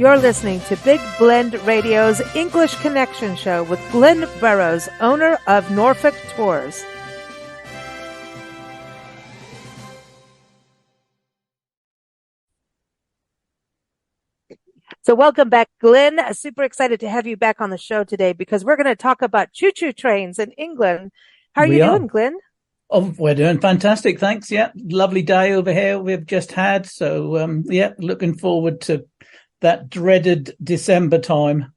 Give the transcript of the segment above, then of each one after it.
You're listening to Big Blend Radio's English Connection Show with Glynn Burrows, owner of Norfolk Tours. So welcome back, Glynn. Super excited to have you back on the show today because we're going to talk about choo-choo trains in England. How are you doing, Glynn? Oh, we're doing fantastic. Thanks. Yeah. Lovely day over here we've just had. So, looking forward to that dreaded December time.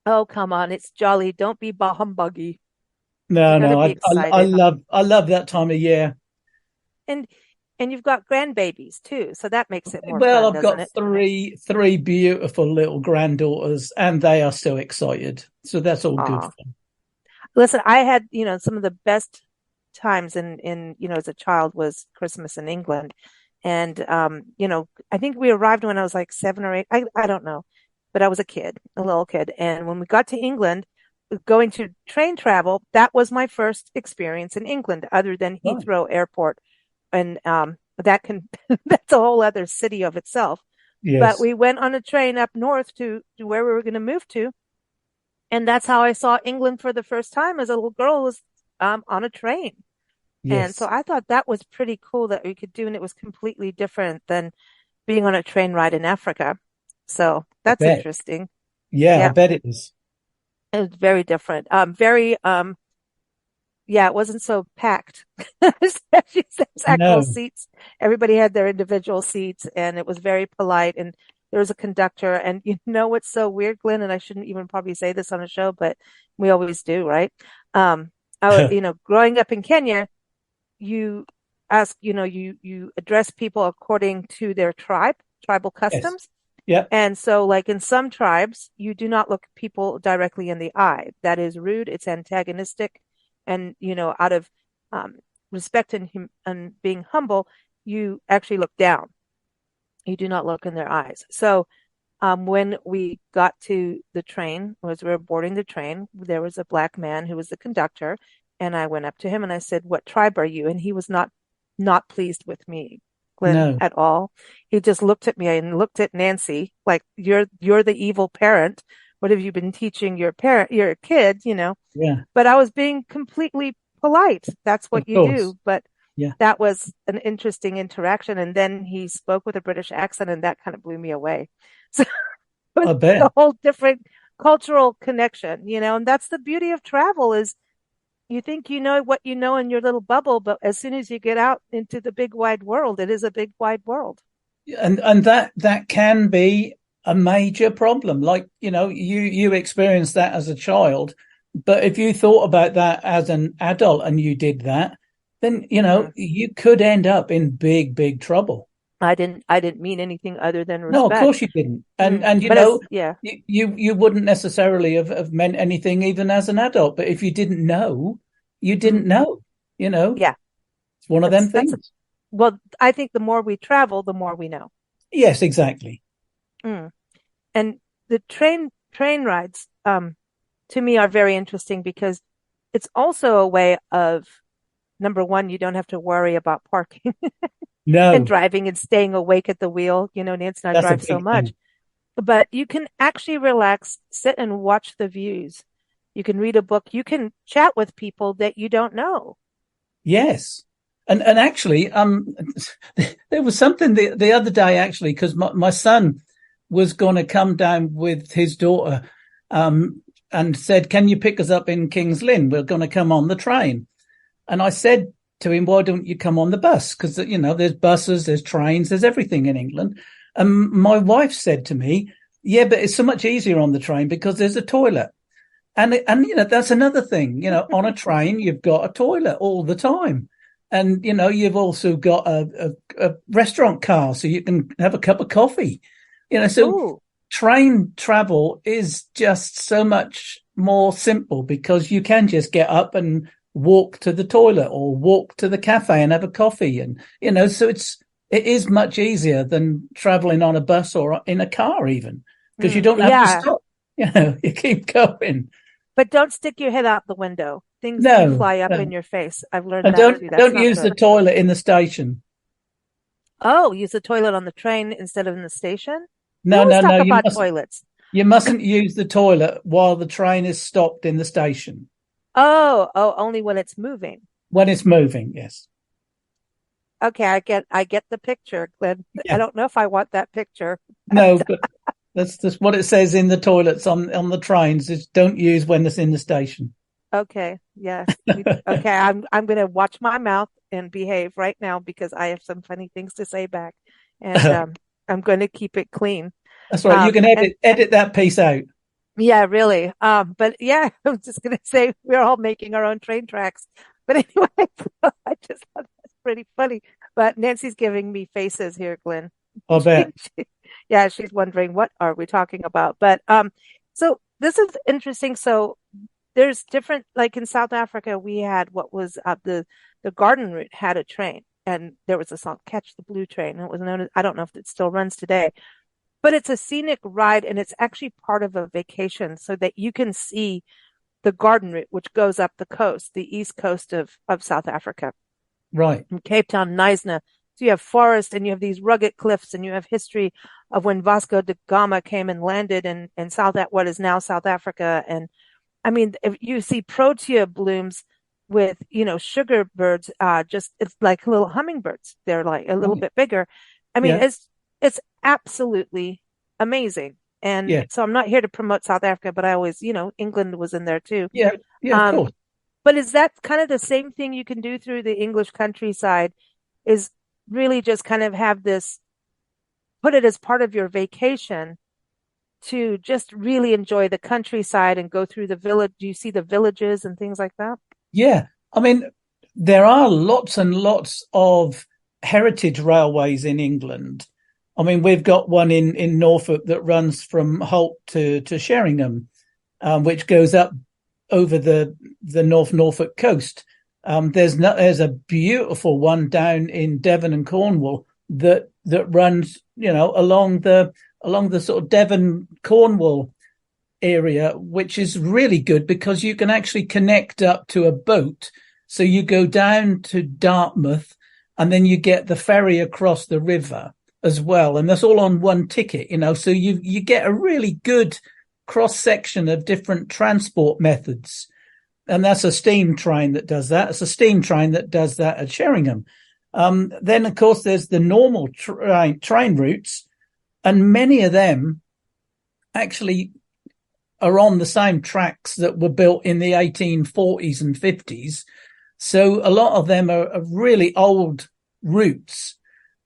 Oh, come on. It's jolly. Don't be humbuggy. No, I love that time of year. And you've got grandbabies too, so that makes it more well, fun, I've doesn't got it? three beautiful little granddaughters, and they are so excited. So that's all good fun. Listen, I had, some of the best times in as a child was Christmas in England. And, I think we arrived when I was like 7 or 8. I don't know, but I was a little kid. And when we got to England, going to train travel, that was my first experience in England, other than Heathrow Airport. And that's a whole other city of itself. Yes. But we went on a train up north to where we were going to move to. And that's how I saw England for the first time as a little girl, was on a train. Yes. And so I thought that was pretty cool that we could do, and it was completely different than being on a train ride in Africa. So that's interesting. Yeah, I bet it is. It was very different. It wasn't so packed. Actual seats. Everybody had their individual seats, and it was very polite. And there was a conductor. And you know what's so weird, Glynn? And I shouldn't even probably say this on a show, but we always do, right? Growing up in Kenya, you ask, you address people according to their tribal customs. Yes. Yeah. And so like in some tribes, you do not look people directly in the eye. That is rude. It's antagonistic. And, out of respect and being humble, you actually look down. You do not look in their eyes. So when we got to the train, as we were boarding the train, there was a black man who was the conductor. And I went up to him and I said, "What tribe are you?" And he was not pleased with me, Glynn, at all. He just looked at me and looked at Nancy like, you're the evil parent. What have you been teaching your kid, Yeah. But I was being completely polite. That's what you do. But that was an interesting interaction. And then he spoke with a British accent, and that kind of blew me away. So I bet. a whole different cultural connection, and that's the beauty of travel is you think you know what you know in your little bubble, but as soon as you get out into the big wide world, it is a big wide world. And that can be a major problem. Like, you experienced that as a child, but if you thought about that as an adult and you did that, then, you could end up in big, big trouble. I didn't mean anything other than respect. No, of course you didn't. And you wouldn't necessarily have meant anything even as an adult. But if you didn't know, you didn't know, Yeah. It's one of them things. Well, I think the more we travel, the more we know. Yes, exactly. And the train rides, to me, are very interesting because it's also a way of, number one, you don't have to worry about parking. No. And driving and staying awake at the wheel. Nancy and I drive so much. But you can actually relax, sit and watch the views. You can read a book. You can chat with people that you don't know. Yes. And actually, there was something the other day, actually, because my son was going to come down with his daughter and said, "Can you pick us up in King's Lynn? We're going to come on the train." And I said to him, "Why don't you come on the bus? Because, there's buses, there's trains, there's everything in England." And my wife said to me, "Yeah, but it's so much easier on the train because there's a toilet." And that's another thing, on a train, you've got a toilet all the time. And, you've also got a restaurant car so you can have a cup of coffee, train travel is just so much more simple because you can just get up and walk to the toilet or walk to the cafe and have a coffee. And, so it is much easier than traveling on a bus or in a car even, because you don't have to stop. You keep going. But don't stick your head out the window. Things do fly up in your face. I've learned and that. Don't use the toilet in the station. Oh, use the toilet on the train instead of in the station? We No, always no, talk no. about toilets. You mustn't use the toilet while the train is stopped in the station. Oh, only when it's moving. When it's moving, yes. Okay, I get the picture, Glenn. I Yeah. don't know if I want that picture. No, but that's just what it says in the toilets on the trains. Is don't use when it's in the station. Okay, yes. Okay, I'm gonna watch my mouth and behave right now because I have some funny things to say back, and I'm going to keep it clean. That's right. You can And edit that piece out. yeah, really. But yeah, I was just gonna say we're all making our own train tracks. But anyway, I just thought that's pretty funny. But Nancy's giving me faces here, Glenn. I She, bet. yeah, she's wondering what are we talking about. But so this is interesting. So there's different, like in South Africa, we had what was the garden route had a train, and there was a song "Catch the Blue Train." And it was known as, I don't know if it still runs today, but it's a scenic ride, and it's actually part of a vacation, so that you can see the garden route, which goes up the coast, the east coast of South Africa, Right. from Cape Town, Knysna. So you have forest, and you have these rugged cliffs, and you have history of when Vasco da Gama came and landed in South at what is now South Africa. And I mean, if you see protea blooms with, sugar birds, just it's like little hummingbirds. They're like a little Right. bit bigger. I mean, Yeah. it's absolutely amazing. And Yeah. so I'm not here to promote South Africa, but I always, England was in there too. Yeah. Yeah. Of Um, course. but is that kind of the same thing you can do through the English countryside? Is really just kind of have this, put it as part of your vacation to just really enjoy the countryside and go through the village. Do you see the villages and things like that? Yeah. I mean, there are lots and lots of heritage railways in England. I mean, we've got one in Norfolk that runs from Holt to Sheringham, which goes up over the North Norfolk coast. There's a beautiful one down in Devon and Cornwall that runs, along the sort of Devon Cornwall area, which is really good because you can actually connect up to a boat. So you go down to Dartmouth and then you get the ferry across the river as well. And that's all on one ticket, so you get a really good cross section of different transport methods. And that's a steam train that does that. It's a steam train that does that at Sheringham. Then, of course, there's the normal train routes, and many of them actually are on the same tracks that were built in the 1840s and 50s. So a lot of them are really old routes.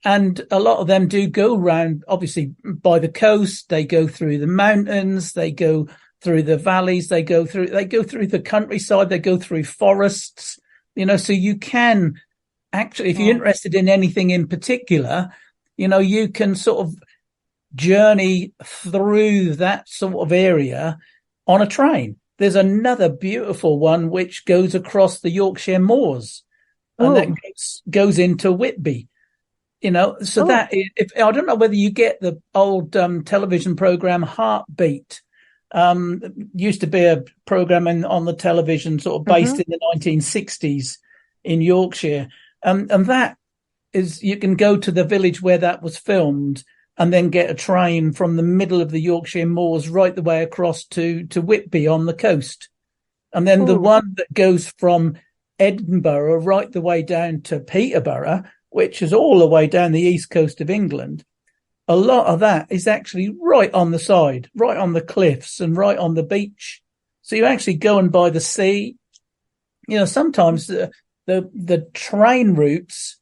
And a lot of them do go round, obviously, by the coast. They go through the mountains. They go through the valleys. They go through the countryside. They go through forests. So you can actually, if you're Oh, interested in anything in particular, you can sort of journey through that sort of area on a train. There's another beautiful one which goes across the Yorkshire moors, and that oh, goes into Whitby. So oh. that if I don't know whether you get the old television program Heartbeat. Used to be a program on the television, sort of based Mm-hmm. in the 1960s in Yorkshire, and that is you can go to the village where that was filmed, and then get a train from the middle of the Yorkshire moors right the way across to Whitby on the coast, and then the Oh, one that goes from Edinburgh right the way down to Peterborough, which is all the way down the east coast of England. A lot of that is actually right on the side, right on the cliffs and right on the beach. So you're actually going by the sea. Sometimes the train routes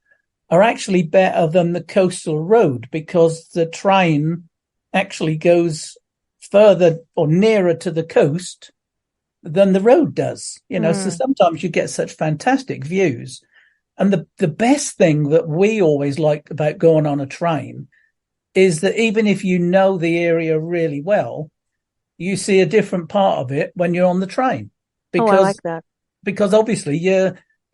are actually better than the coastal road because the train actually goes further or nearer to the coast than the road does. So mm. sometimes you get such fantastic views. And the best thing that we always like about going on a train is that even if you know the area really well, you see a different part of it when you're on the train Oh, I because like that. obviously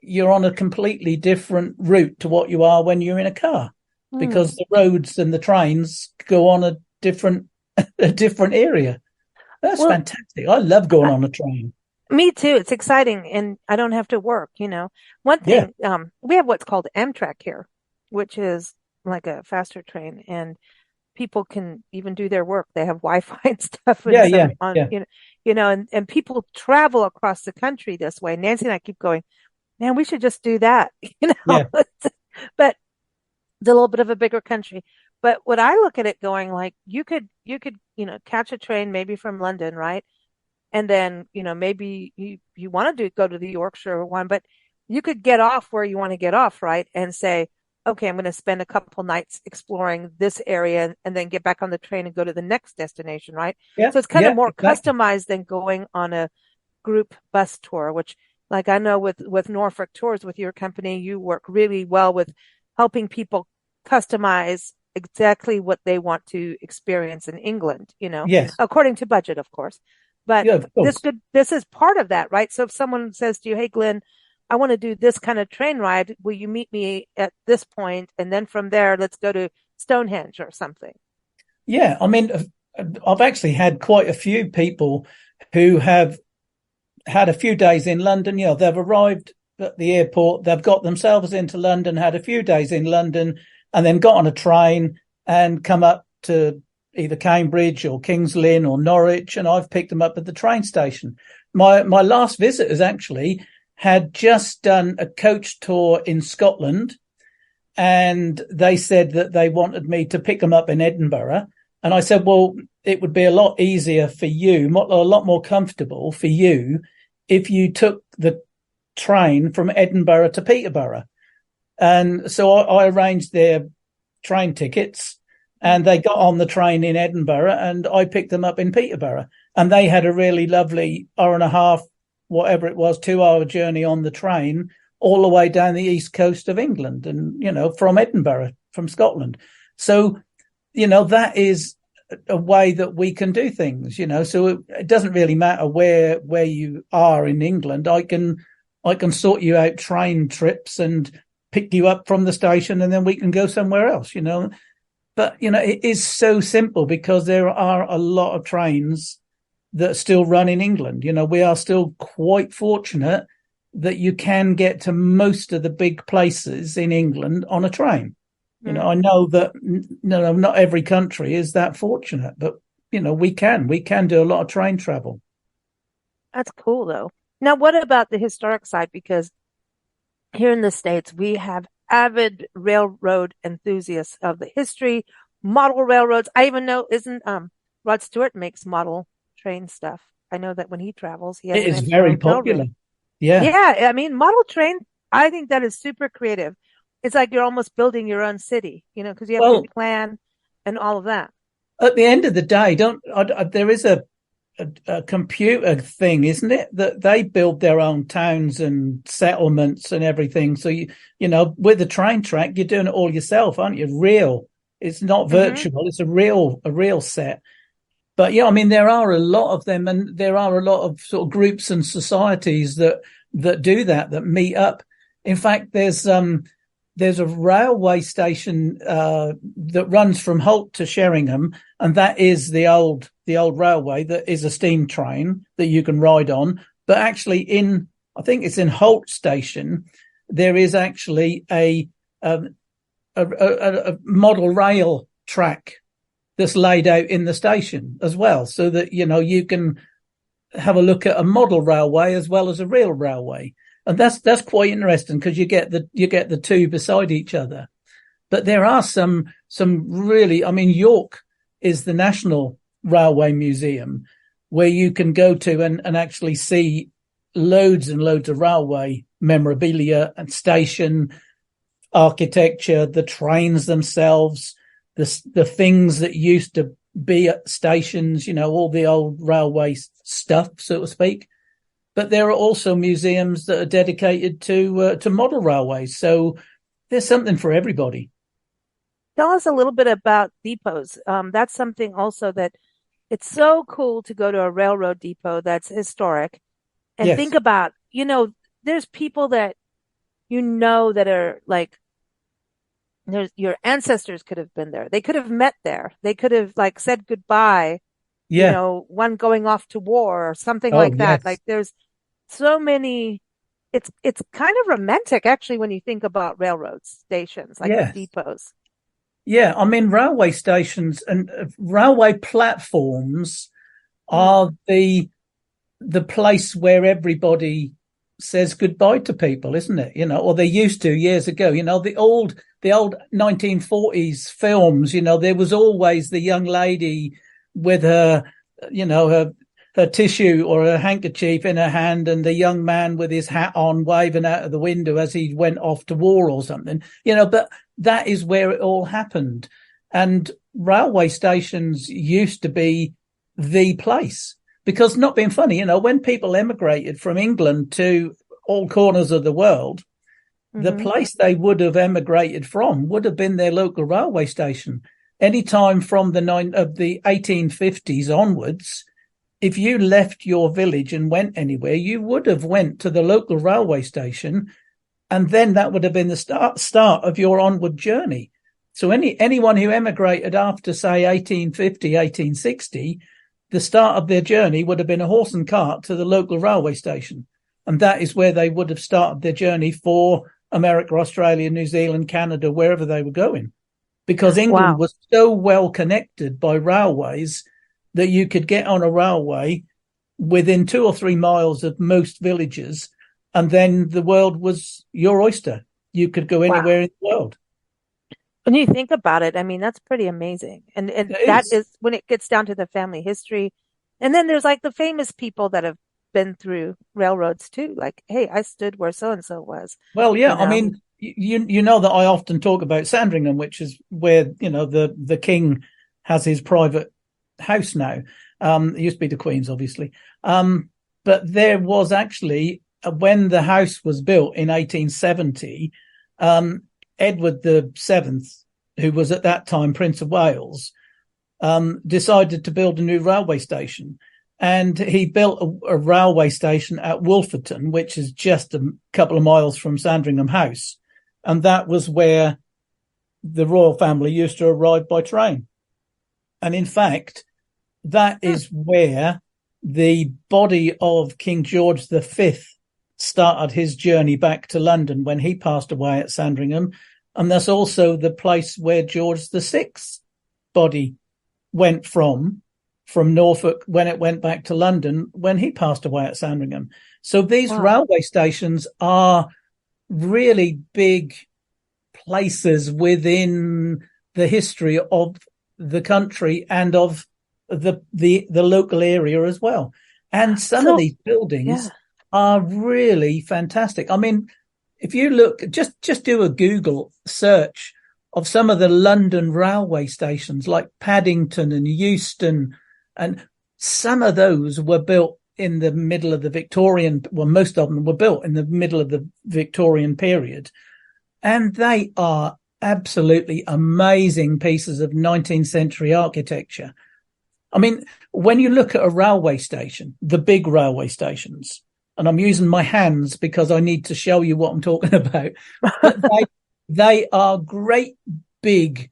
you're on a completely different route to what you are when you're in a car Mm. because the roads and the trains go on a different a different area. That's Well, fantastic. I love going I, on a train. me too. It's exciting, and I don't have to work. One Yeah. thing, we have what's called Amtrak here, which is like a faster train, and people can even do their work. They have Wi-Fi and stuff and Yeah, yeah, some on, yeah, and people travel across the country this way. Nancy and I keep going, man, we should just do that, yeah, but it's a little bit of a bigger country. But what I look at it going like you could, catch a train maybe from London, right? And then, maybe you want to go to the Yorkshire one, but you could get off where you want to get off, right? And say, okay, I'm going to spend a couple nights exploring this area and then get back on the train and go to the next destination, right? yeah, So it's kind of yeah, more exactly. customized than going on a group bus tour, which like I know with Norfolk Tours with your company, you work really well with helping people customize exactly what they want to experience in England, Yes, according to budget, of course. But yeah, of course. this is part of that, right? So if someone says to you, "Hey, Glynn, I want to do this kind of train ride. Will you meet me at this point? And then from there, let's go to Stonehenge or something." Yeah, I mean, I've actually had quite a few people who have had a few days in London. You know, they've arrived at the airport, they've got themselves into London, had a few days in London, and then got on a train and come up to either Cambridge or King's Lynn or Norwich, and I've picked them up at the train station. My last visitors actually had just done a coach tour in Scotland, and they said that they wanted me to pick them up in Edinburgh. And I said, well, it would be a lot easier for you, a lot more comfortable for you if you took the train from Edinburgh to Peterborough. And so I arranged their train tickets and they got on the train in Edinburgh and I picked them up in Peterborough. And they had a really lovely hour and a half, whatever it was, 2 hour journey on the train all the way down the east coast of England and, from Edinburgh, from Scotland. So, that is a way that we can do things, so it doesn't really matter where you are in England. I can sort you out train trips and pick you up from the station and then we can go somewhere else, But, it is so simple because there are a lot of trains that still run in England. We are still quite fortunate that you can get to most of the big places in England on a train. I Mm, know that no, not every country is that fortunate, but we can do a lot of train travel. that's cool though. Now, what about the historic side? Because here in the States, we have avid railroad enthusiasts of the history, model railroads. I even know isn't Rod Stewart makes model train stuff. I know that when he travels, he It has an is very entire popular. railroad. Yeah, Yeah, I mean, model train, I think that is super creative. It's like you're almost building your own city, because you have to well, plan and all of that. at the end of the day, don't there is a computer thing, isn't it? That they build their own towns and settlements and everything. So with the train track, you're doing it all yourself, aren't you? Real. It's not Hmm. virtual. It's a real set. But yeah, I mean, there are a lot of them, and there are a lot of sort of groups and societies that do that meet up. In fact, there's a railway station that runs from Holt to Sheringham, and that is the old railway that is a steam train that you can ride on. But actually, I think it's in Holt station, there is actually a model rail track that's laid out in the station as well, so that you can have a look at a model railway as well as a real railway, and that's quite interesting because you get the two beside each other. But there are some really, I mean, York is the National Railway Museum where you can go to and actually see loads and loads of railway memorabilia and station architecture, the trains themselves, the things that used to be at stations, all the old railway stuff, so to speak. But there are also museums that are dedicated to model railways. So there's something for everybody. Tell us a little bit about depots. That's something also that it's so cool to go to a railroad depot that's historic and think Yes. about, there's people that are like, there's your ancestors could have been there. They could have met there. They could have like said goodbye, Yeah. one going off to war or something Oh, like that. yes. Like there's so many, it's kind of romantic actually when you think about railroad stations, like the Yes. depots. Yeah, I mean, railway stations and railway platforms Mm, are the place where everybody says goodbye to people, isn't it? Or they used to years ago. The old 1940s films. There was always the young lady with her, her tissue or her handkerchief in her hand, and the young man with his hat on, waving out of the window as he went off to war or something. But that is where it all happened, and railway stations used to be the place because, not being funny, when people emigrated from England to all corners of the world, the hmm. place they would have emigrated from would have been their local railway station. Anytime from the 1850s onwards, if you left your village and went anywhere, you would have went to the local railway station, and then that would have been the start of your onward journey. So anyone who emigrated after, say, 1850, 1860, the start of their journey would have been a horse and cart to the local railway station. And that is where they would have started their journey for America, Australia, New Zealand, Canada, wherever they were going. Because England Wow. was so well connected by railways that you could get on a railway within 2 or 3 miles of most villages, and then the world was your oyster. You could go Wow. anywhere in the world. When you think about it, I mean, that's pretty amazing. And It that is. is when it gets down to the family history. And then there's like the famous people that have been through railroads too. Like, hey, I stood where so and so was, Well, yeah. you I know. mean, you know that I often talk about Sandringham, which is where the king has his private house now. It used to be the Queen's, obviously. But there was actually, when the house was built in 1870, Edward the Seventh, who was at that time Prince of Wales, decided to build a new railway station. And he built a railway station at Wolferton, which is just a couple of miles from Sandringham House. And that was where the royal family used to arrive by train. And in fact, that Hmm. is where the body of King George V started his journey back to London when he passed away at Sandringham. And that's also the place where George VI's body went from Norfolk when it went back to London when he passed away at Sandringham. So these Wow. railway stations are really big places within the history of the country and of the local area as well. And some of So, these buildings yeah. are really fantastic. I mean, if you look, just do a Google search of some of the London railway stations like Paddington and Euston, and some of those were built in the middle of the Victorian, well, most of them were built in the middle of the Victorian period. And they are absolutely amazing pieces of 19th century architecture. I mean, when you look at a railway station, the big railway stations, and I'm using my hands because I need to show you what I'm talking about, but they are great big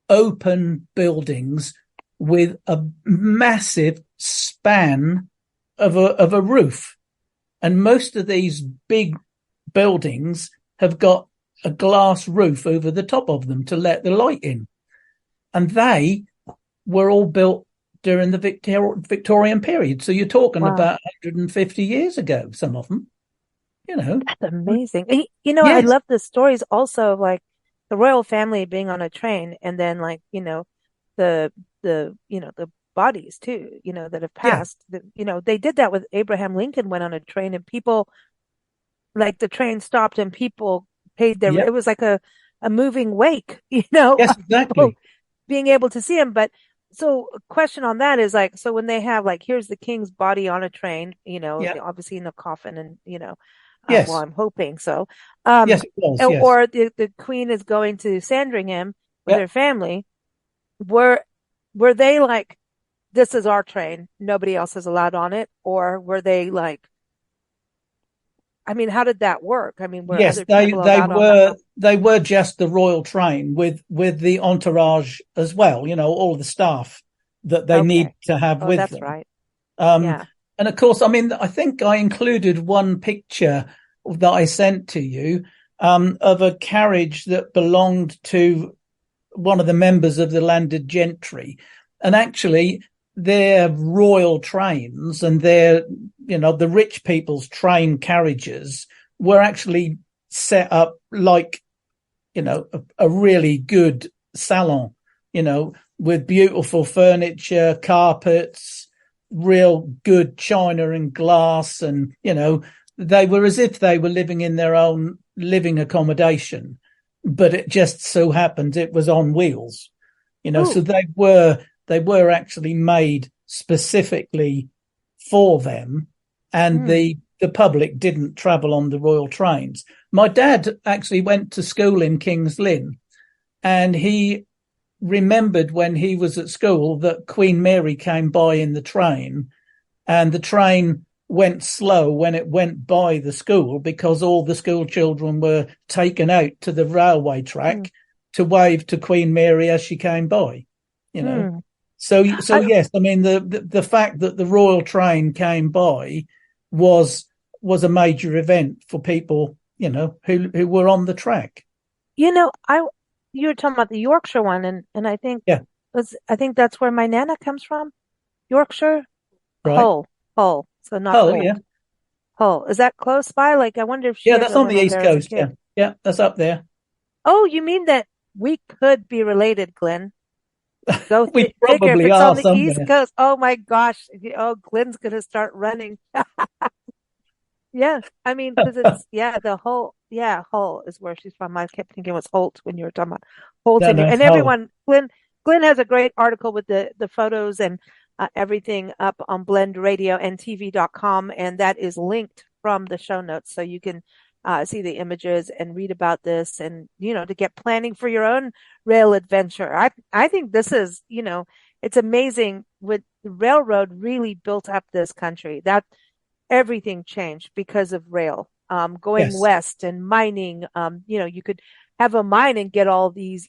open buildings with a massive span of a roof. And most of these big buildings have got a glass roof over the top of them to let the light in. And they were all built during the Victorian period. So you're talking Wow. about 150 years ago, some of them, you know. That's amazing. And, I Yes, love the stories also of like the royal family being on a train and then like, the the bodies too, that have yeah, passed. They did that with Abraham Lincoln went on a train and people like the train stopped and people paid their yeah, it was like a moving wake, yes, of people exactly. being able to see him. But so a question on that is like, so when they have like, here's the king's body on a train, Yeah, obviously in a coffin and, well, yes, I'm hoping so. Um, yes, it was, yes. or the queen is going to Sandringham with Yeah. her family. Were, were they like, this is our train, nobody else is allowed on it? Or were they like, I mean, how did that work? I mean, were Yes, other they people they allowed on that? were they were just the royal train with the entourage as well. All the staff that they need Okay. to have Oh, with that's them. right. Um, Yeah. and of course, I mean, I think I included one picture that I sent to you of a carriage that belonged to one of the members of the landed gentry, and actually their royal trains and their, the rich people's train carriages were actually set up like, a really good salon, with beautiful furniture, carpets, real good china and glass. And, they were as if they were living in their own living accommodation, but it just so happened it was on wheels, so Ooh. they were actually made specifically for them, and Mm. the public didn't travel on the royal trains. My dad actually went to school in King's Lynn, and he remembered when he was at school that Queen Mary came by in the train, and the train went slow when it went by the school because all the school children were taken out to the railway Mm. track to wave to Queen Mary as she came by, you know. Mm. So I, yes, I mean the fact that the royal train came by was a major event for people, who were on the track. you know, I you were talking about the Yorkshire one, and Yeah, I think that's where my nana comes from. Yorkshire, right. Hull. So not Oh yeah, old. Hull. Is that close by? Like, I wonder if she yeah. That's ever on the went over east there as a coast. Yeah, kid. yeah. That's up there. Oh, you mean that we could be related, Glenn? Go We figure. If probably it's on are the East somewhere. Coast, oh my gosh. Oh, Glenn's gonna start running. Yeah, I mean, because Hull is where she's from. I kept thinking it was Holt when you were talking about Holt, No, and no, it's Hull. everyone, Glenn has a great article with the photos and everything up on blendradioandtv.com, and that is linked from the show notes, so you can see the images and read about this, and to get planning for your own rail adventure. I think this is, it's amazing with the railroad really built up this country. That everything changed because of rail. Going Yes. west and mining, you could have a mine and get all these,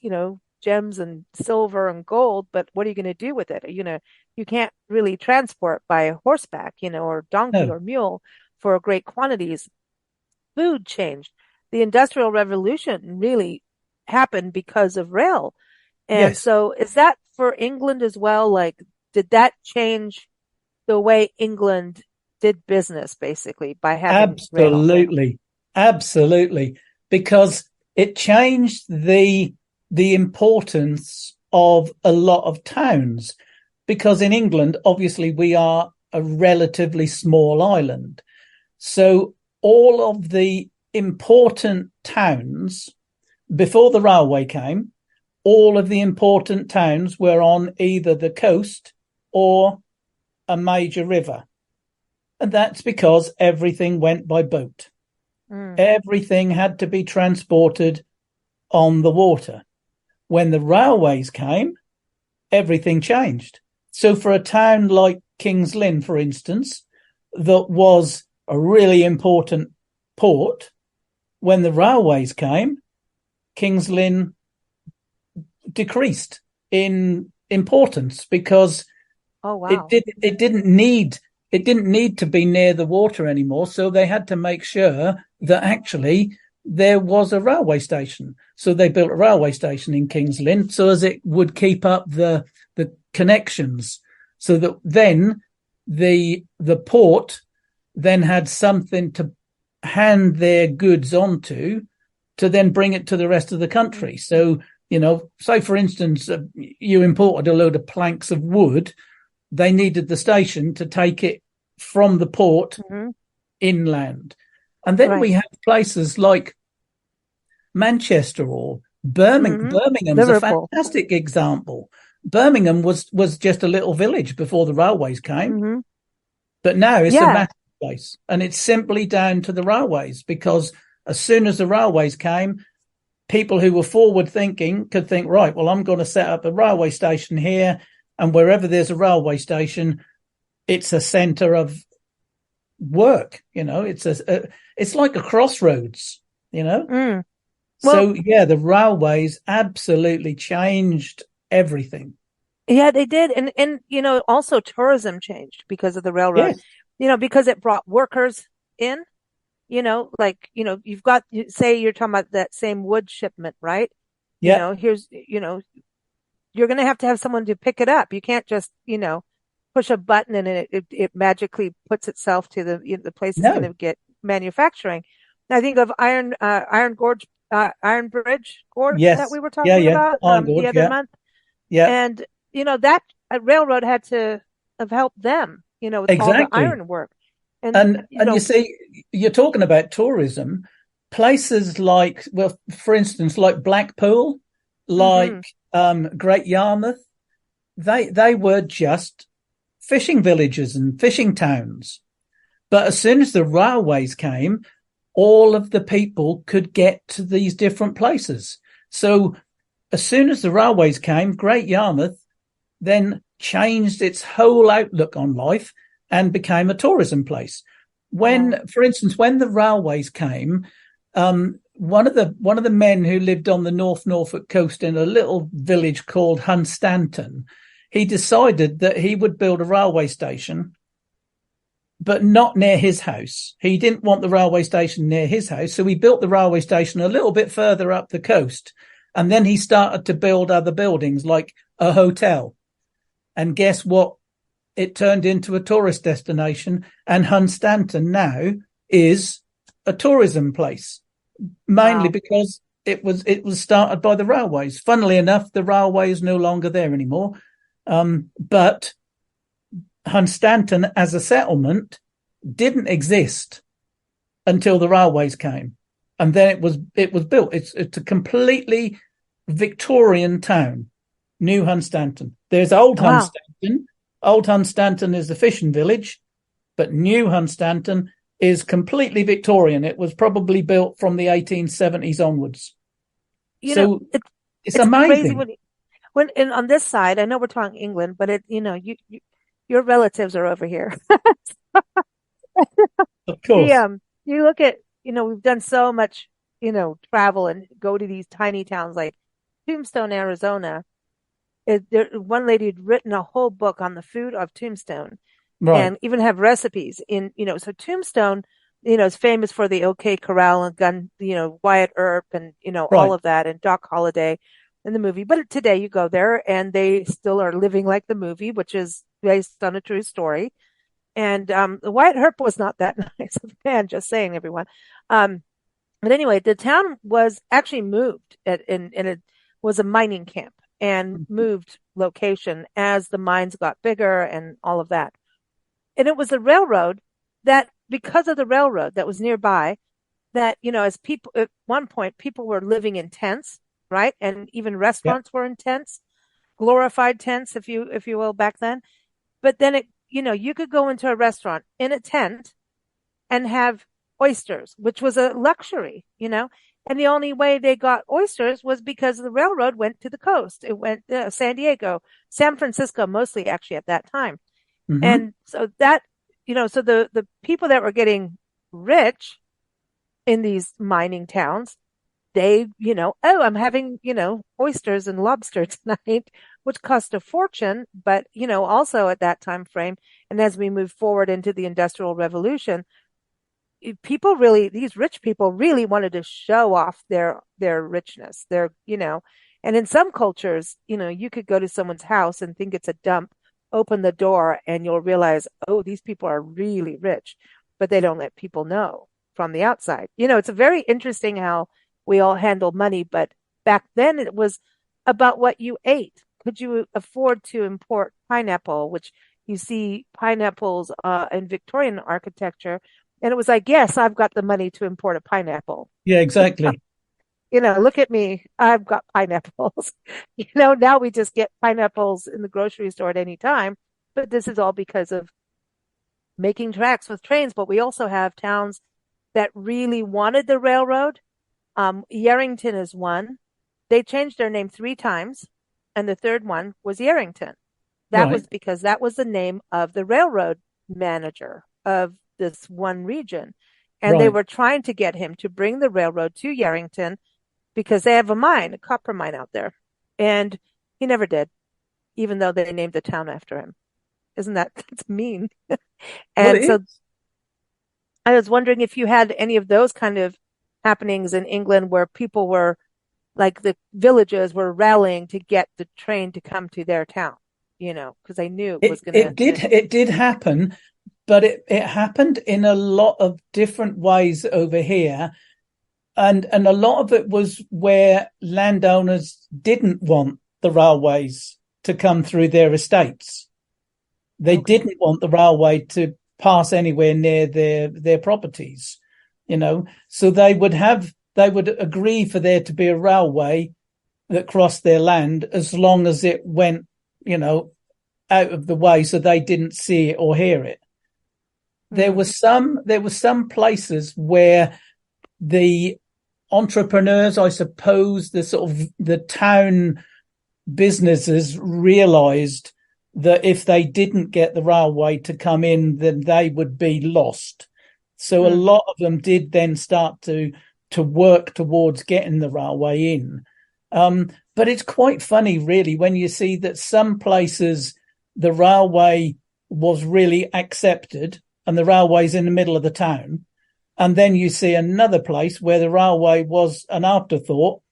gems and silver and gold, but what are you going to do with it? You can't really transport by horseback, or donkey No. or mule for great quantities. Food changed. The Industrial Revolution really happened because of rail. And Yes. so is that for England as well? Like, did that change the way England did business basically by having rail? Absolutely. Absolutely. Because it changed the importance of a lot of towns. Because in England, obviously, we are a relatively small island. So all of the important towns before the railway came, all of the important towns were on either the coast or a major river. And that's because everything went by boat. Mm. Everything had to be transported on the water. When the railways came, everything changed. So for a town like King's Lynn, for instance, that was a really important port, when the railways came, King's Lynn decreased in importance because Oh, it wow. did it didn't need to be near the water anymore. So they had to make sure that actually there was a railway station. So they built a railway station in King's Lynn so as it would keep up the connections, so that then the port then had something to hand their goods onto to then bring it to the rest of the country. So, say for instance, you imported a load of planks of wood, they needed the station to take it from the port Mm-hmm. inland. And then Right. we have places like Manchester or Birmingham. Mm-hmm. Birmingham's a Liverpool. fantastic example. Birmingham was just a little village before the railways came, Mm-hmm. but now it's a Yeah. massive place. And it's simply down to the railways, because as soon as the railways came, people who were forward thinking could think, right, well, I'm going to set up a railway station here. And wherever there's a railway station, it's a center of work. It's like a crossroads, you know? Mm. Well, So yeah, the railways absolutely changed everything. yeah, they did. And also tourism changed because of the railroad, Yes. because it brought workers in, like, you've got, say you're talking about that same wood shipment, right? Yeah. Here's, you're going to have someone to pick it up. You can't just, push a button and it magically puts itself to the place it's going No. to get manufacturing. I think of Iron Bridge Gorge that Yes. we were Yeah. talking Yeah. about Iron the Gorge. other Yeah. month. Yeah. And, that railroad had to have helped them, with all the Exactly. iron work. And, And you see, you're talking about tourism. Places like, well, for instance, like Blackpool, mhm. like Great Yarmouth, they were just fishing villages and fishing towns. But as soon as the railways came, all of the people could get to these different places. So as soon as the railways came, Great Yarmouth then changed its whole outlook on life and became a tourism place. Wow. For instance, when the railways came, one of the men who lived on the North Norfolk coast in a little village called Hunstanton, he decided that he would build a railway station, but not near his house. He didn't want the railway station near his house, so he built the railway station a little bit further up the coast, and then he started to build other buildings like a hotel. And guess what? It turned into a tourist destination, and Hunstanton now is a tourism place, mainly Wow. because it was started by the railways. Funnily enough, the railway is no longer there anymore, but Hunstanton as a settlement didn't exist until the railways came, and then it was built. It's a completely Victorian town, New Hunstanton. There's Old Wow. Hunstanton. Old Hunstanton is the fishing village, but New Hunstanton is completely Victorian. It was probably built from the 1870s onwards. You know, So it, it's it's crazy amazing. when and on this side, I know we're talking England, but your relatives are over here. Of The course. you look at, we've done so much, travel and go to these tiny towns like Tombstone, Arizona. One lady had written a whole book on the food of Tombstone Right. and even have recipes so Tombstone, is famous for the OK Corral and gun, Wyatt Earp and, all Right. of that and Doc Holliday in the movie. But today you go there and they still are living like the movie, which is based on a true story. And the Wyatt Earp was not that nice of a man, just saying, everyone. Um, but anyway, the town was actually moved and it was a mining camp and moved location as the mines got bigger and all of that. And it was the railroad that, because of the railroad that was nearby, that, as people at one point, people were living in tents, right? And even Yeah. restaurants were in tents, glorified tents, if you will, back then. But then you could go into a restaurant in a tent and have oysters, which was a luxury. And the only way they got oysters was because the railroad went to the coast. It went San Diego, San Francisco, mostly actually at that time. Mm-hmm. And so so the people that were getting rich in these mining towns, they, oh, I'm having, oysters and lobster tonight, which cost a fortune. But, also at that time frame, and as we move forward into the Industrial Revolution, these rich people really wanted to show off their richness, and in some cultures, you could go to someone's house and think it's a dump, open the door, and you'll realize, oh, these people are really rich, but they don't let people know from the outside. It's a very interesting how we all handle money, but back then it was about what you ate. Could you afford to import pineapple, which you see pineapples in Victorian architecture, and it was like, yes, I've got the money to import a pineapple. Yeah, exactly. Look at me. I've got pineapples. Now we just get pineapples in the grocery store at any time. But this is all because of making tracks with trains. But we also have towns that really wanted the railroad. Yerington is one. They changed their name 3 times, and the third one was Yerington. That Right. was because that was the name of the railroad manager of this one region. And they Right. were trying to get him to bring the railroad to Yerington because they have a copper mine out there. And he never did, even though they named the town after him. Isn't that's mean? Well, it And so is. I was wondering if you had any of those kind of happenings in England where people were like the villages were rallying to get the train to come to their town, because they knew it was It going to. it did it did happen, but it happened in a lot of different ways over here. And a lot of it was where landowners didn't want the railways to come through their estates. They Okay. didn't want the railway to pass anywhere near their properties, So they would agree for there to be a railway that crossed their land as long as it went, out of the way so they didn't see it or hear it. Mm. There were some places where the entrepreneurs, I suppose, the sort of the town businesses realized that if they didn't get the railway to come in, then they would be lost. So a Mm. lot of them did then start to work towards getting the railway in. But it's quite funny, really, when you see that some places the railway was really accepted and the railway's in the middle of the town. And then you see another place where the railway was an afterthought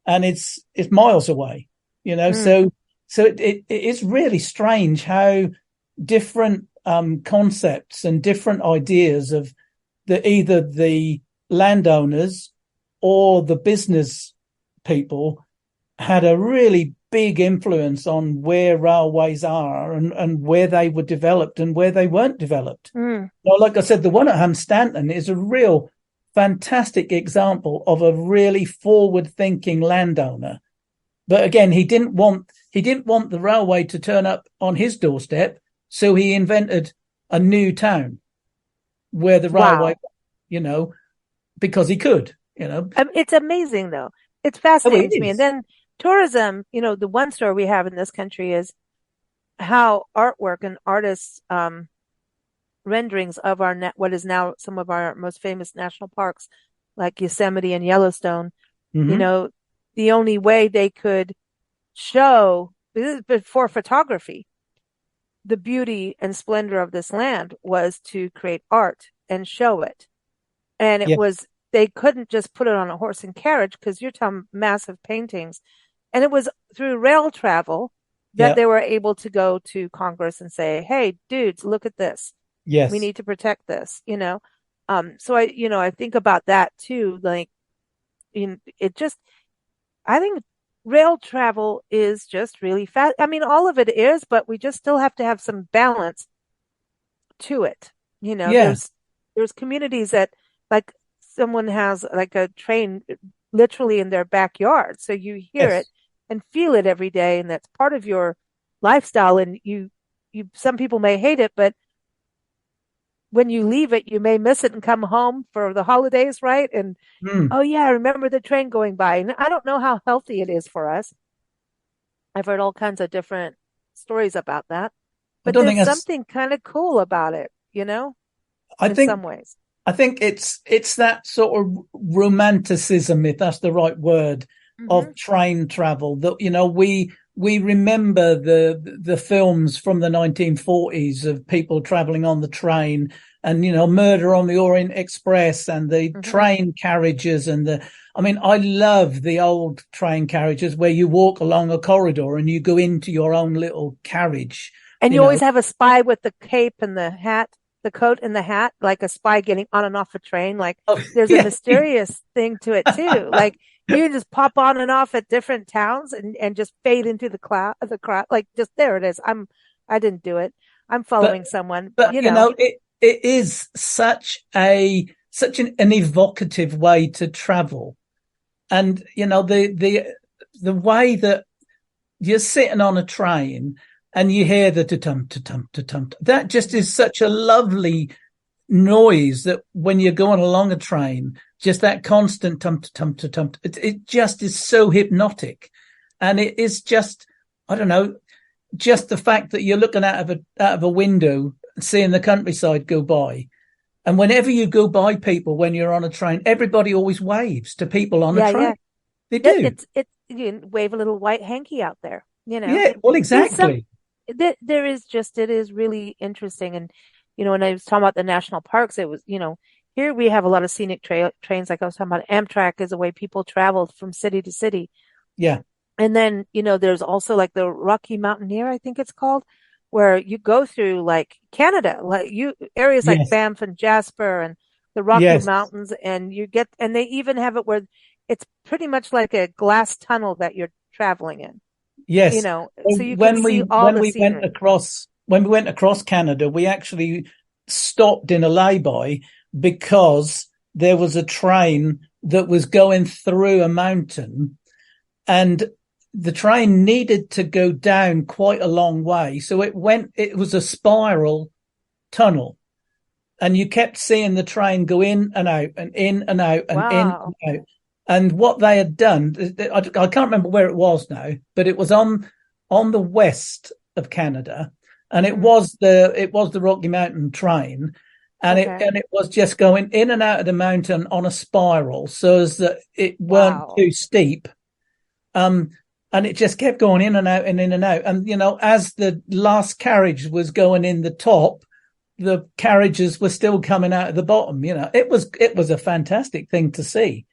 and it's miles away, Mm. So it is really strange how different concepts and different ideas of either the landowners or the business people had a really big influence on where railways are and where they were developed and where they weren't developed. Mm. Well, like I said, the one at Hunstanton is a real fantastic example of a really forward-thinking landowner. But again, he didn't want the railway to turn up on his doorstep, so he invented a new town where the railway, Wow. you know, because he could. It's amazing though. It's Oh, it fascinating to me. And is. then tourism, the one story we have in this country is how artwork and artists, renderings of what is now some of our most famous national parks, like Yosemite and Yellowstone, you Mm-hmm. know, the only way they could show, this is before photography, the beauty and splendor of this land was to create art and show it. And it Yeah, was, they couldn't just put it on a horse and carriage because you're talking massive paintings. And it was through rail travel that yeah, they were able to go to Congress and say, hey, dudes, look at this. We yes, need to protect this. So I think about that too. Like, it just, I think rail travel is just really fast. I mean, all of it is, but we just still have to have some balance to it. You know, yeah, there's communities that like someone has like a train literally in their backyard. So you hear it yes. and feel it every day, and that's part of your lifestyle. And some people may hate it, but when you leave it, you may miss it and come home for the holidays, right? And Mm. oh yeah, I remember the train going by. And I don't know how healthy it is for us. I've heard all kinds of different stories about that, I but don't there's think that's. something kind of cool about it, I in some think ways. I think it's that sort of romanticism, if that's the right word, Hmm. of train travel. That we remember the films from the 1940s of people traveling on the train, and Murder on the Orient Express and the Hmm. train carriages and the. I mean, I love the old train carriages where you walk along a corridor and you go into your own little carriage. And You you know, always have a spy with the cape and the hat, the coat and the hat, like a spy getting on and off a train. Like oh, there's a yeah. mysterious thing to it too. Like you can just pop on and off at different towns and just fade into the crowd. Like just there it is. I didn't do it. I'm but following someone, but it is such an evocative way to travel, and the way that you're sitting on a train and you hear the ta-tum, that just Mhm. is such a lovely noise that when you're going along a train, just that constant tum, it just is so hypnotic, and it is just, I don't know, just the fact that you're looking out of a window and seeing the countryside go by. And whenever you go by people when you're on a train, everybody always waves to people on a Yeah, train. yeah. They do. It's you can wave a little white hanky out there. Yeah, well, There's some exactly. there is just it is really interesting. And when I was talking about the national parks, it was, here we have a lot of scenic trains, like I was talking about. Amtrak is a way people travel from city to city. Yeah. And then, there's also like the Rocky Mountaineer, I think it's called, where you go through like Canada, like areas like Yes. Banff and Jasper and the Rocky Yes. Mountains, and and they even have it where it's pretty much like a glass tunnel that you're traveling in, Yes. so you can see all the scenery. When we went across Canada, we actually stopped in a lay-by because there was a train that was going through a mountain, and the train needed to go down quite a long way. So it was a spiral tunnel, and you kept seeing the train go in and out and in and out and in Wow. and out. And what they had done, I can't remember where it was now, but it was on the west of Canada, and Hmm. it was the Rocky Mountain train, and Okay. it was just going in and out of the mountain on a spiral, so as that it weren't Wow. too steep. Um, and it just kept going in and out and in and out. And as the last carriage was going in the top, the carriages were still coming out of the bottom. It was a fantastic thing to see.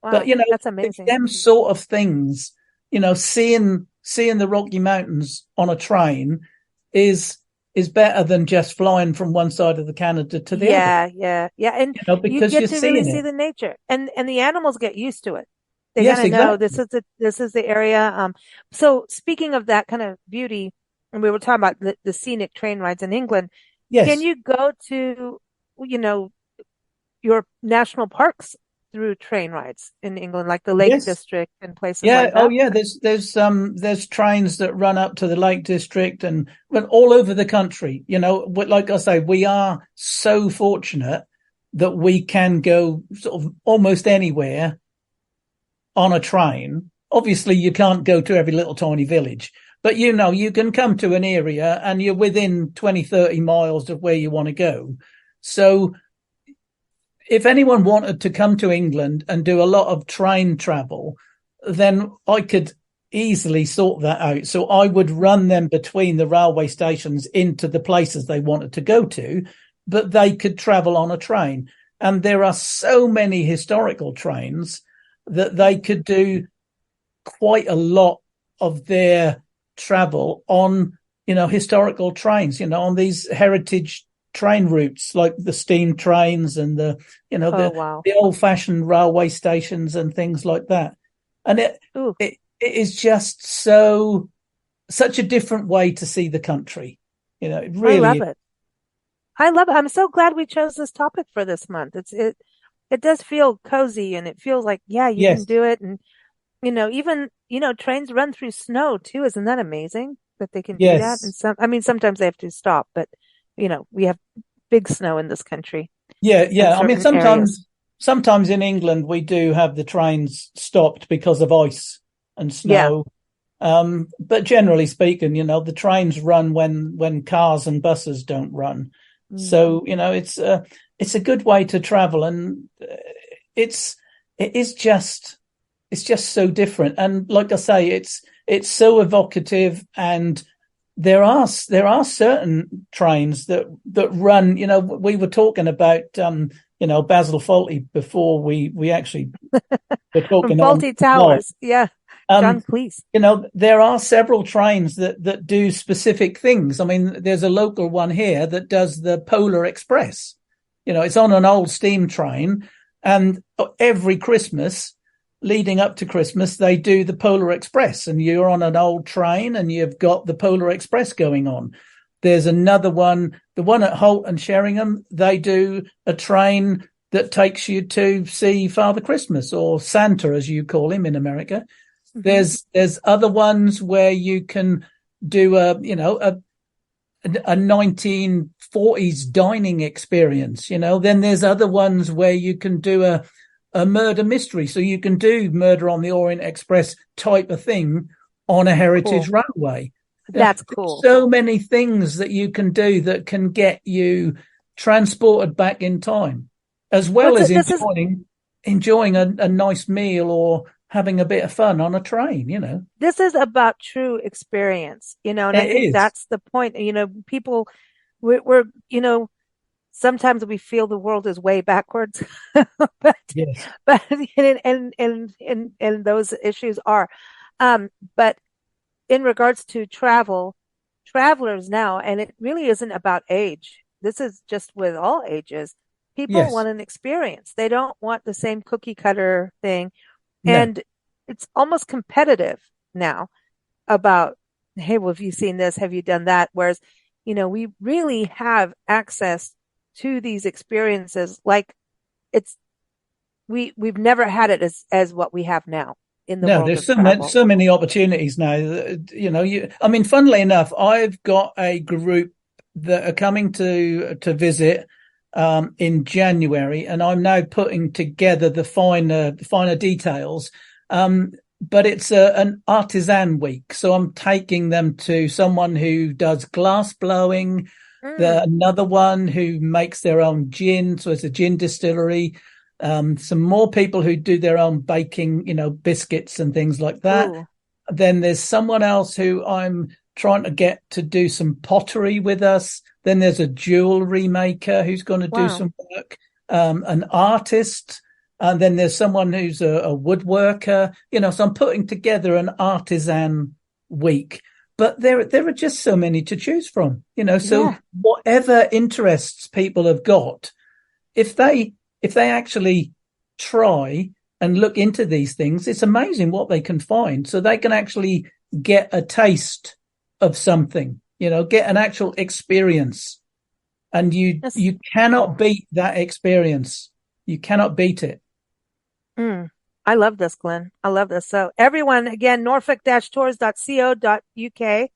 But Wow. That's it's amazing. them sort of things. Seeing the Rocky Mountains on a train is better than just flying from one side of the Canada to the other. Yeah, yeah, yeah. And you Because get you're to really seeing see it. the nature, and the animals get used to it. They kind Yes, of know exactly. this is the area. So speaking of that kind of beauty, and we were talking about the scenic train rides in England, can Yes, you go to, you know, your national parks through train rides in England, like the Lake yes. District and places Yeah. like Oh, that? yeah. There's trains that run up to the Lake District and but all over the country. Like I say, we are so fortunate that we can go sort of almost anywhere on a train. Obviously, you can't go to every little tiny village, but you can come to an area and you're within 20, 30 miles of where you want to go. So if anyone wanted to come to England and do a lot of train travel, then I could easily sort that out. So I would run them between the railway stations into the places they wanted to go to, but they could travel on a train. And there are so many historical trains that they could do quite a lot of their travel on, historical trains, on these heritage train routes like the steam trains and the, Oh, wow. the old fashioned railway stations and things like that. And Ooh, it is just such a different way to see the country. It I love really is. it. I love it. I'm so glad we chose this topic for this month. It does feel cozy and it feels like, yeah, you can Yes, do it. And, even, trains run through snow too. Isn't that amazing that they can do that? And yes. sometimes they have to stop, but, we have big snow in this country Yeah, in yeah. I mean, certain areas. sometimes in England we do have the trains stopped because of ice and Yeah. snow. But generally speaking, the trains run when cars and buses don't run. Mm. So, it's a good way to travel, and it's it is just it's just so different. And like I say, it's so evocative, and there are certain trains that run. We were talking about Basil Fawlty before we actually were From talking on Faulty live. Towers. Yeah. Um, John Cleese. there are several trains that do specific things. I mean, there's a local one here that does the Polar Express. It's on an old steam train, and every Christmas leading up to Christmas, they do the Polar Express, and you're on an old train and you've got the Polar Express going on. There's another one, the one at Holt and Sheringham, they do a train that takes you to see Father Christmas, or Santa, as you call him in America. Hmm. There's other ones where you can do a 1940s dining experience. Then there's other ones where you can do a murder mystery, so you can do Murder on the Orient Express type of thing on a heritage Cool. railway. That's There's cool. so many things that you can do that can get you transported back in time, as well What's as it? This is enjoying a nice meal or having a bit of fun on a train. this is about true experience, and I It think is. that's the point. People we're sometimes we feel the world is way backwards, but Yes. but and those issues are. But in regards to travelers now, and it really isn't about age. This is just with all ages. People Yes. want an experience. They don't want the same cookie cutter thing. No. And it's almost competitive now about, hey, well, have you seen this? Have you done that? Whereas, we really have access to these experiences like it's we've never had it as what we have now in the No, world there's of travel. so many opportunities now. I mean, funnily enough, I've got a group that are coming to visit in January, and I'm now putting together the finer details. But it's an artisan week, so I'm taking them to someone who does glass blowing, Mm, another one who makes their own gin, so it's a gin distillery. Some more people who do their own baking, biscuits and things like that. ooh, Then there's someone else who I'm trying to get to do some pottery with us. Then there's a jewelry maker who's going to do wow. some work, an artist. And then there's someone who's a woodworker, so I'm putting together an artisan week. But there are just so many to choose from, so Yeah. whatever interests people have got, if they actually try and look into these things, it's amazing what they can find. So they can actually get a taste of something, get an actual experience. And That's you cannot cool. beat that experience. You cannot beat it. Mm. I love this, Glenn. I love this. So everyone, again, norfolk-tours.co.uk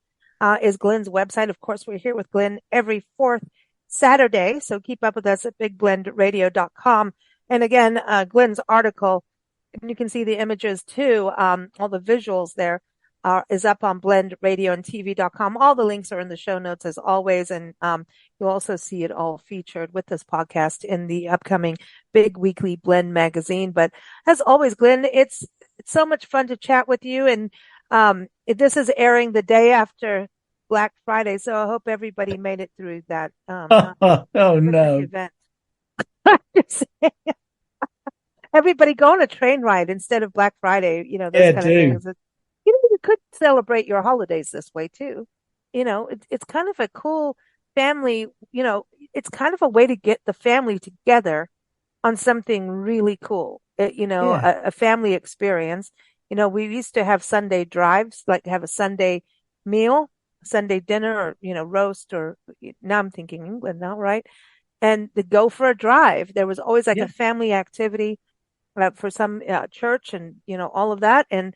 is Glenn's website. Of course, we're here with Glenn every fourth Saturday. So keep up with us at bigblendradio.com. And again, Glenn's article, and you can see the images too, all the visuals there is up on blendradioandtv.com. All the links are in the show notes as always. And you'll also see it all featured with this podcast in the upcoming Big Weekly Blend magazine. But as always, Glenn, it's so much fun to chat with you. And this is airing the day after Black Friday. So I hope everybody made it through that Oh terrific no. event. Everybody go on a train ride instead of Black Friday, those Yeah, kind of do. things. You could celebrate your holidays this way too. It's kind of a cool family, it's kind of a way to get the family together on something really cool. Yeah. A family experience. We used to have Sunday drives, like have a Sunday meal, Sunday dinner, or, roast, or now I'm thinking England now, right? And to go for a drive. There was always like Yeah. a family activity for some church and, all of that. And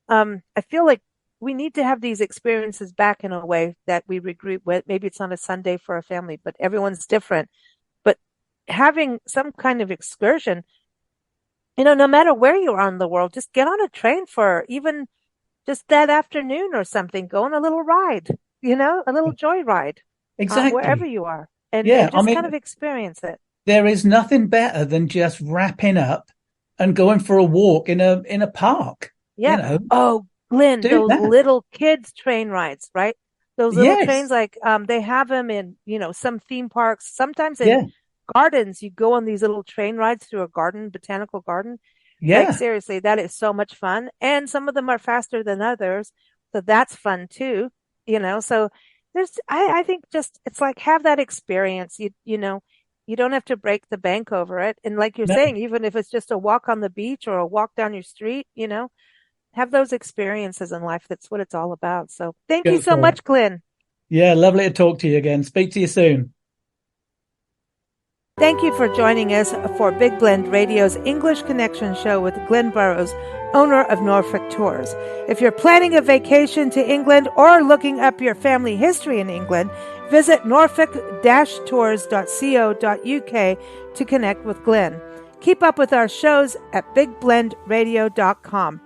I feel like we need to have these experiences back in a way that we regroup with. Maybe it's on a Sunday for a family, but everyone's different. But having some kind of excursion, no matter where you are in the world, just get on a train for even just that afternoon or something. Go on a little ride, a little joy ride, wherever Exactly. you are, and Yeah. I just kind of mean, experience it. there is nothing better than just wrapping up and going for a walk in a park. You Yeah. know, Oh, Glenn, do those that. little kids train rides, right? Those little trains, Yes. like they have them in, some theme parks, sometimes in Yeah. gardens. You go on these little train rides through a garden, botanical garden. Like Yeah. seriously, that is so much fun. And some of them are faster than others. So that's fun too, So I think just it's like have that experience. You don't have to break the bank over it. And like you're No. saying, even if it's just a walk on the beach or a walk down your street, have those experiences in life. That's what it's all about. So thank you Go so for it. much, Glynn. Yeah. Lovely to talk to you again. Speak to you soon. Thank you for joining us for Big Blend Radio's English Connection show with Glynn Burrows, owner of Norfolk Tours. If you're planning a vacation to England or looking up your family history in England, visit norfolk-tours.co.uk to connect with Glynn. Keep up with our shows at bigblendradio.com.